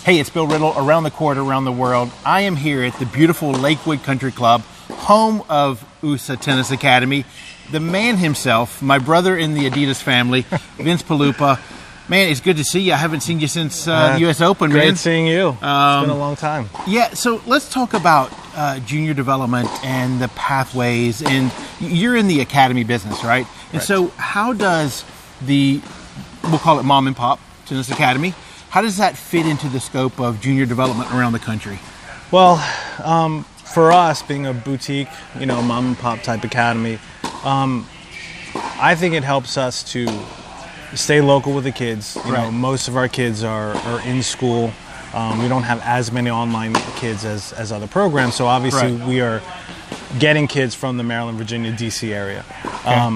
Hey, it's Bill Riddle, around the court, around the world. I am here at the beautiful Lakewood Country Club, home of OSSA Tennis Academy. The man himself, my brother in the Adidas family, Vince Pulupa. Man, it's good to see you. I haven't seen you since the U.S. Open, man. Great seeing you. It's been a long time. Yeah, so let's talk about junior development and the pathways. And you're in the academy business, right? And so how does we'll call it mom and pop tennis academy, how does that fit into the scope of junior development around the country? Well, for us, being a boutique, mom and pop type academy, I think it helps us to stay local with the kids. You know, most of our kids are in school. We don't have as many online kids as other programs, so obviously we are getting kids from the Maryland, Virginia, D.C. area.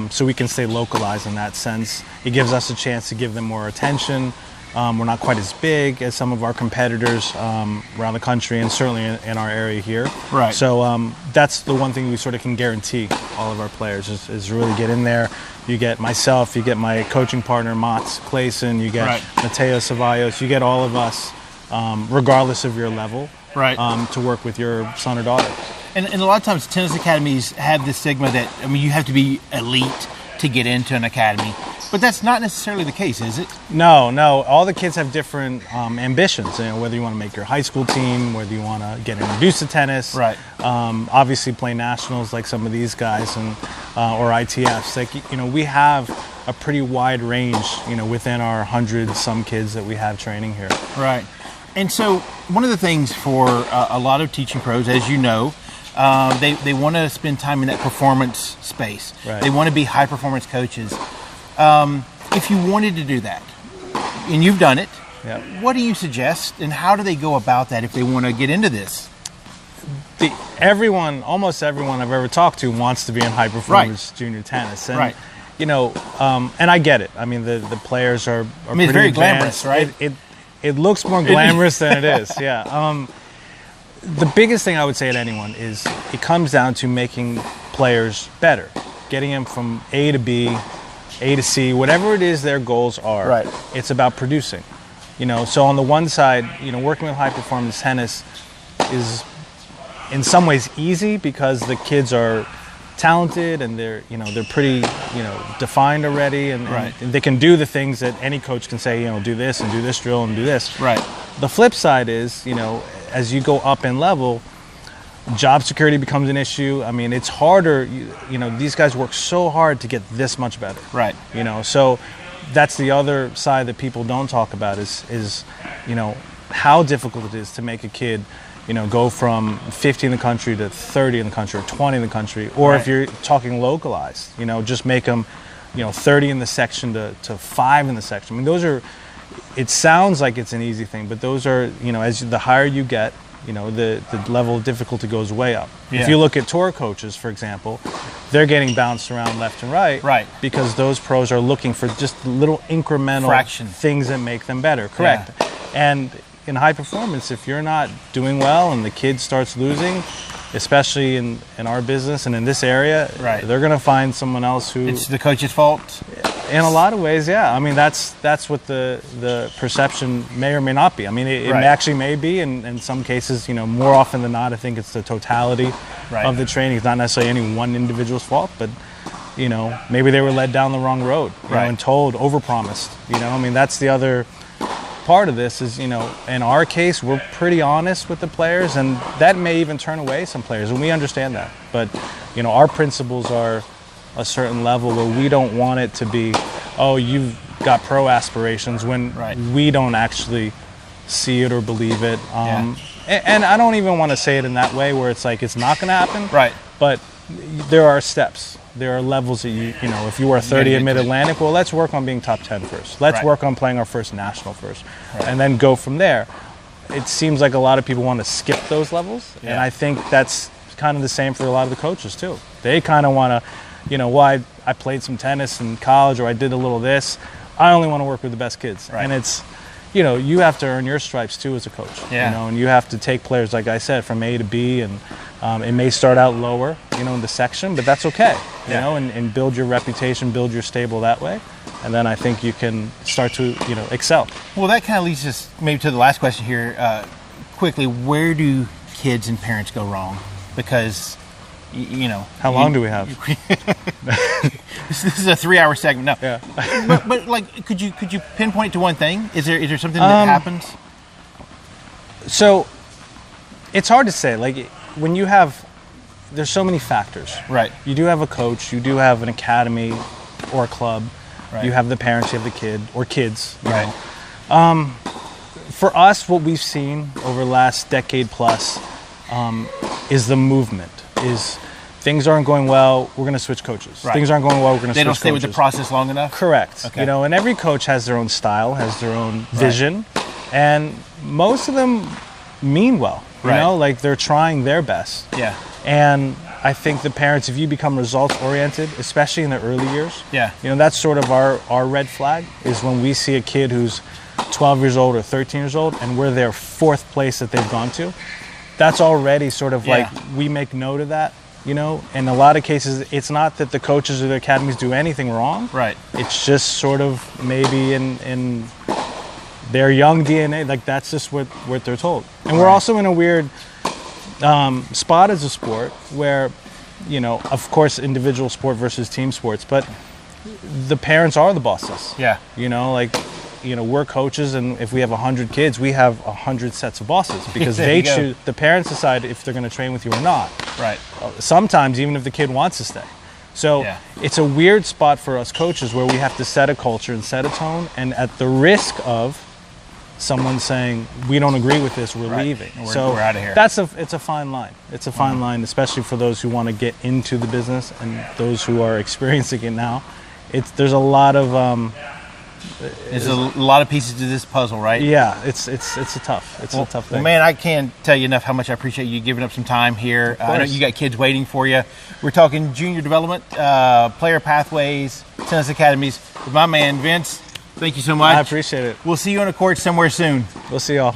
So we can stay localized in that sense. It gives us a chance to give them more attention. We're not quite as big as some of our competitors around the country, and certainly in our area here. Right. So that's the one thing we sort of can guarantee all of our players is really get in there. You get myself, you get my coaching partner, Mats Clayson, you get Mateo Cevallos, you get all of us, regardless of your level, to work with your son or daughter. And a lot of times tennis academies have this stigma that, you have to be elite to get into an academy. But that's not necessarily the case, is it? No. All the kids have different ambitions. Whether you want to make your high school team, whether you want to get introduced to tennis, obviously play nationals like some of these guys, and or ITFs. Like we have a pretty wide range. Within our 100-some kids that we have training here. Right. And so one of the things for a lot of teaching pros, as you know, they want to spend time in that performance space. They want to be high performance coaches. If you wanted to do that, and you've done it, what do you suggest, and how do they go about that if they want to get into this? Almost everyone I've ever talked to wants to be in high performance junior tennis, and and I get it. I mean, the players are pretty it's very advanced. glamorous, right? It looks more glamorous than it is. Yeah. The biggest thing I would say to anyone is it comes down to making players better, getting them from A to B, A to C, whatever it is their goals are. Right. It's about producing. So on the one side, working with high performance tennis is in some ways easy because the kids are talented and they're pretty defined already, and they can do the things that any coach can say, do this and do this drill and do this. Right. The flip side is, as you go up in level, job security becomes an issue. I mean, it's harder. These guys work so hard to get this much better. Right. So that's the other side that people don't talk about is how difficult it is to make a kid, go from 50 in the country to 30 in the country or 20 in the country, or if you're talking localized, just make them, 30 in the section to 5 in the section. I mean, those are. It sounds like it's an easy thing, but those are, as the higher you get, the level of difficulty goes way up. If you look at tour coaches, for example, they're getting bounced around left and right because those pros are looking for just little incremental things that make them better. Correct. Yeah. And in high performance, if you're not doing well and the kid starts losing, especially in our business and in this area, they're going to find someone else who... It's the coach's fault? In a lot of ways, yeah. I mean, that's what the perception may or may not be. I mean, it actually may be, and in some cases, more often than not, I think it's the totality of the training. It's not necessarily any one individual's fault, but, maybe they were led down the wrong road, and told, overpromised. I mean, that's the other part of this is, in our case, we're pretty honest with the players, and that may even turn away some players, and we understand that. But, our principles are a certain level where we don't want it to be, oh, you've got pro aspirations, when we don't actually see it or believe it. And I don't even want to say it in that way where it's like it's not going to happen. Right. But there are steps. There are levels that if you are 30 at Mid-Atlantic, well, let's work on being top 10 first. Let's work on playing our first national first, and then go from there. It seems like a lot of people want to skip those levels, and I think that's kind of the same for a lot of the coaches too. They kind of want to, I played some tennis in college, or I did a little this. I only want to work with the best kids, and it's, you have to earn your stripes too as a coach. Yeah. And you have to take players, like I said, from A to B, and it may start out lower, in the section, but that's okay. And build your reputation, build your stable that way, and then I think you can start to excel. Well, that kind of leads us maybe to the last question here. Quickly, where do kids and parents go wrong? Because how long do we have? This is a 3-hour segment. No, yeah. but like, could you pinpoint to one thing? Is there something that happens? So it's hard to say. Like, when there's so many factors. Right. You do have a coach. You do have an academy or a club. Right. You have the parents. You have the kid or kids. Right. For us, what we've seen over the last decade plus is the movement. Is things aren't going well, we're going to switch coaches. Right. Things aren't going well, we're going to switch coaches. They don't stay with the process long enough? Correct. Okay. And every coach has their own style, has their own vision, and most of them mean well. Like they're trying their best. Yeah. And I think the parents, if you become results oriented, especially in the early years, that's sort of our red flag, is when we see a kid who's 12 years old or 13 years old and we're their 4th place that they've gone to. That's already sort of like, we make note of that. In a lot of cases, it's not that the coaches or the academies do anything wrong. Right. It's just sort of maybe in their young DNA, like that's just what they're told. And we're also in a weird spot as a sport where, of course, individual sport versus team sports, but the parents are the bosses. Yeah. We're coaches, and if we have 100 kids, we have 100 sets of bosses because they choose. The parents decide if they're going to train with you or not. Right. Sometimes even if the kid wants to stay. So it's a weird spot for us coaches where we have to set a culture and set a tone, and at the risk of someone saying, we don't agree with this, we're leaving. We're out of here. It's a fine line. It's a fine line, especially for those who want to get into the business and those who are experiencing it now. There's a lot of there's a lot of pieces to this puzzle, right? Yeah, it's a tough thing. Well, man, I can't tell you enough how much I appreciate you giving up some time here. I know you got kids waiting for you. We're talking junior development, player pathways, tennis academies with my man Vince. Thank you so much. I appreciate it. We'll see you on the court somewhere soon. We'll see y'all.